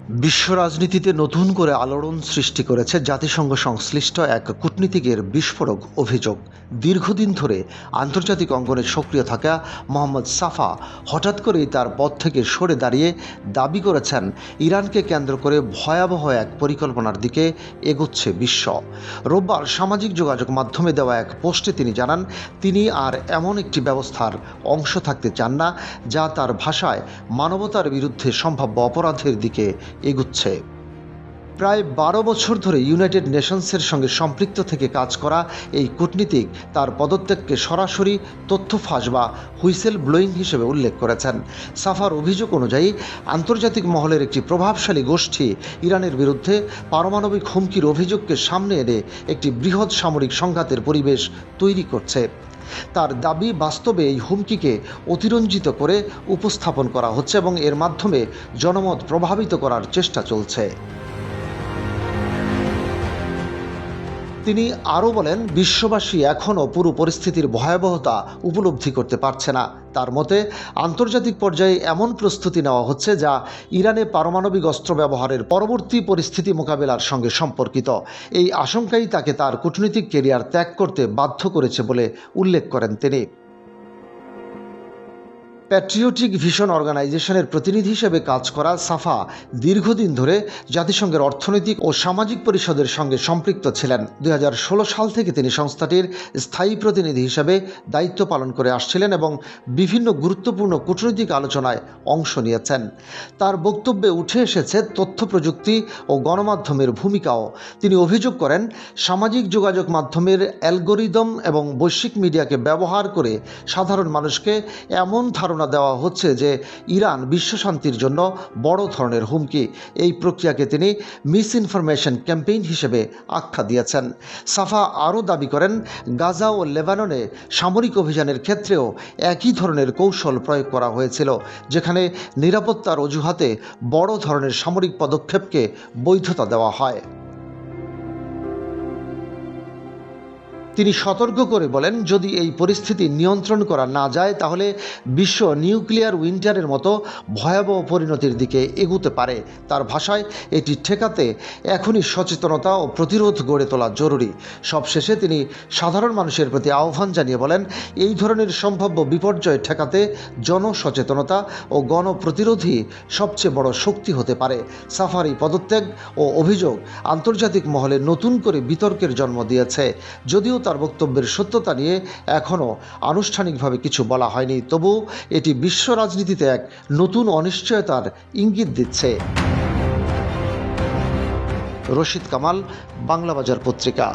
বিশ্ব রাজনীতিতে নতুন করে আলোড়ন সৃষ্টি করেছে জাতিসংঘ সংশ্লিষ্ট এক কূটনীতিকের বিস্ফোরক অভিযোগ। দীর্ঘদিন ধরে আন্তর্জাতিক অঙ্গনে সক্রিয় থাকা মোহাম্মদ সাফা হঠাৎ করেই তার পদ থেকে সরে দাঁড়িয়ে দাবি করেছেন ইরানকে কেন্দ্র করে ভয়াবহ এক পরিকল্পনার দিকে এগোচ্ছে বিশ্ব। রোববার সামাজিক যোগাযোগ মাধ্যমে দেওয়া এক পোস্টে তিনি জানান, তিনি আর এমন একটি ব্যবস্থার অংশ থাকতে চান না যা তার ভাষায় মানবতার বিরুদ্ধে সম্ভাব্য অপরাধের দিকে এগুচ্ছে। প্রায় 12 বছর ধরে ইউনাইটেড নেশনসের সঙ্গে সম্পৃক্ত থেকে কাজ করা এই কূটনীতিক তার পদত্যাগকে সরাসরি তথ্য ফাঁস বা হুইসেল ব্লোয়িং হিসেবে উল্লেখ করেছেন। সাফার অভিযোগ অনুযায়ী আন্তর্জাতিক মহলের একটি প্রভাবশালী গোষ্ঠী ইরানের বিরুদ্ধে পারমাণবিক হুমকির অভিযোগকে সামনে এনে একটি বৃহৎ সামরিক সংঘাতের পরিবেশ তৈরি করছে। তার দাবি, বাস্তবে এই হুমকিকে অতিরঞ্জিত করে উপস্থাপন করা হচ্ছে এবং এর মাধ্যমে জনমত প্রভাবিত করার চেষ্টা চলছে। তিনি আরও বলেন, বিশ্ববাসী এখনও পুরো পরিস্থিতির ভয়াবহতা উপলব্ধি করতে পারছে না। তার মতে, আন্তর্জাতিক পর্যায়ে এমন প্রস্তুতি নেওয়া হচ্ছে যা ইরানে পারমাণবিক অস্ত্র ব্যবহারের পরবর্তী পরিস্থিতি মোকাবেলার সঙ্গে সম্পর্কিত। এই আশঙ্কাই তাকে তার কূটনৈতিক ক্যারিয়ার ত্যাগ করতে বাধ্য করেছে বলে উল্লেখ করেন তিনি। প্যাট্রিয়টিক ভিশন অর্গানাইজেশনের প্রতিনিধি হিসেবে কাজ করা সাফা দীর্ঘদিন ধরে জাতিসংঘের অর্থনৈতিক ও সামাজিক পরিষদের সঙ্গে সম্পৃক্ত ছিলেন। 2016 সাল থেকে তিনি সংস্থাটির স্থায়ী প্রতিনিধি হিসেবে দায়িত্ব পালন করে আসছিলেন এবং বিভিন্ন গুরুত্বপূর্ণ কূটনৈতিক আলোচনায় অংশ নিয়েছেন। তার বক্তব্যে উঠে এসেছে তথ্য প্রযুক্তি ও গণমাধ্যমের ভূমিকাও। তিনি অভিযোগ করেন, সামাজিক যোগাযোগ মাধ্যমের অ্যালগোরিদম এবং বৈশ্বিক মিডিয়াকে ব্যবহার করে সাধারণ মানুষকে এমন ধারণা দেওয়া হচ্ছে যে ইরান বিশ্ব শান্তির জন্য বড় ধরনের হুমকি। এই প্রক্রিয়াকে তিনি মিস ইনফরমেশন ক্যাম্পেইন হিসেবে আখ্যা দিয়েছেন। সাফা আরও দাবি করেন, গাজা ও লেবাননে সামরিক অভিযানের ক্ষেত্রেও একই ধরনের কৌশল প্রয়োগ করা হয়েছিল, যেখানে নিরাপত্তার অজুহাতে বড় ধরনের সামরিক পদক্ষেপকে বৈধতা দেওয়া হয়। তিনি সতর্ক করে বলেন, যদি এই পরিস্থিতি নিয়ন্ত্রণ করা না যায় তাহলে বিশ্ব নিউক্লিয়ার উইন্টারের মতো ভয়াবহ পরিণতির দিকে এগুতে পারে। তার ভাষায়, এটি ঠেকাতে এখনই সচেতনতা ও প্রতিরোধ গড়ে তোলা জরুরি। সবশেষে তিনি সাধারণ মানুষের প্রতি আহ্বান জানিয়ে বলেন, এই ধরনের সম্ভাব্য বিপর্যয় ঠেকাতে জনসচেতনতা ও গণপ্রতিরোধই সবচেয়ে বড় শক্তি হতে পারে। সাফার এই পদত্যাগ ও অভিযোগ আন্তর্জাতিক মহলে নতুন করে বিতর্কের জন্ম দিয়েছে। যদিও তার বক্তব্যের সত্যতা নিয়ে এখনও আনুষ্ঠানিকভাবে কিছু বলা হয়নি, তবু এটি বিশ্ব রাজনীতিতে এক নতুন অনিশ্চয়তার ইঙ্গিত দিচ্ছে। রশিদ কামাল, বাংলাবাজার পত্রিকা।